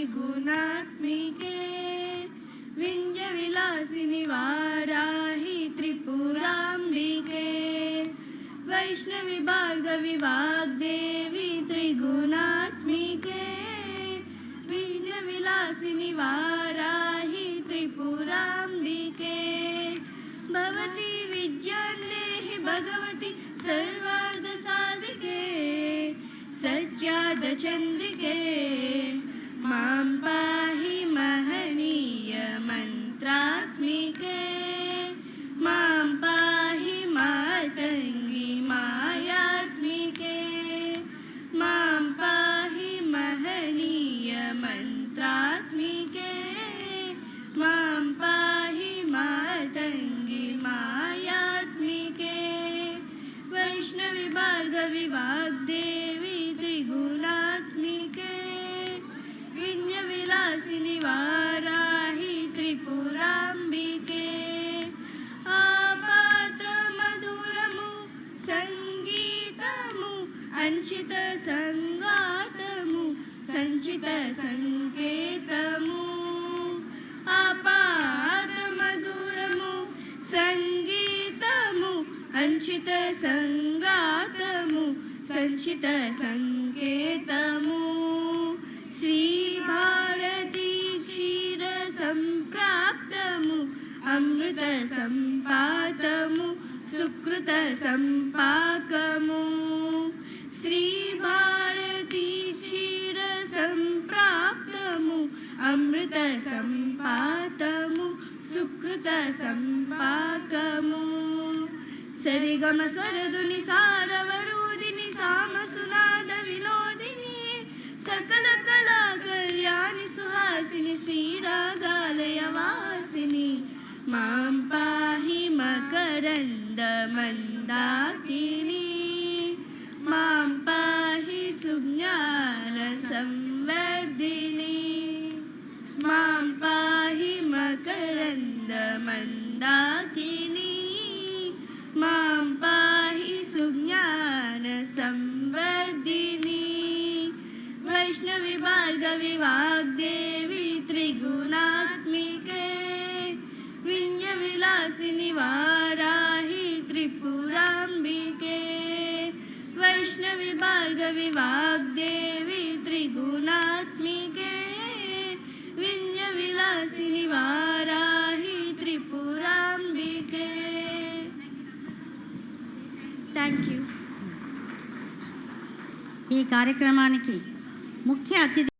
त्रिगुणात्मिके विंध्यविलासिनि वाराहि त्रिपुराम्बिके वैष्णवी भार्गवी वाग्देवी त्रिगुणात्मिके विंध्यविलासिनि वाराहि त्रिपुराम्बिके भवती विद्यां देहि भगवती सर्वार्थसाधिके सत्यादचन्द्रिके मां पाहि महनीय मन्त्रात्मिके मां पाहि मातङ्गी मायात्मिके मां पाहि महनीय मन्त्रात्मिके मां पाहि मातङ्गी मायात्मिके वैष्णवी भार्गवी वाग्देवी त्रिगुणात्मिके विंध्यविलासिनि वाराहि त्रिपुराम्बिके आपातमधुरमु संगीतमु अंशितसंगातमु संचितसंकेतमु आपातमधुरमु संगीतमु अंशितसंगातमु संचितसंकेतमु श्रीभारती क्षीरसम्प्राप्तमु अमृतसम्पातमु सुकृतसम्पाकमु श्रीभारती क्षीरसम्प्राप्तमु अमृतसम्पातमु सुकृतसम्पाकमु सरिगम स्वरधुनि सारवरूदिनि सामसुनाद विनोदिनि सकल कला कल्याणि सुहासिनि श्रीरागालय वासिनि मां पाहि मकरन्द मन्दाकिनी मां पाहि सुज्ञान संवर्धिनी मां पाहि मकरन्द मन्दाकिनी मां पाहि सुज्ञान संवर्धिनी वैष्णवी भार्गवी वाग्देवी त्रिगुणात्मिके विंध्यविलासिनि वाराहि त्रिपुराम्बिके वैष्णवी भार्गवी वाग्देवी त्रिगुणात्मिके विंध्यविलासिनि वाराहि त्रिपुराम्बिके। Thank you. ఈ కార్యక్రమానికి ముఖ్య అతిథి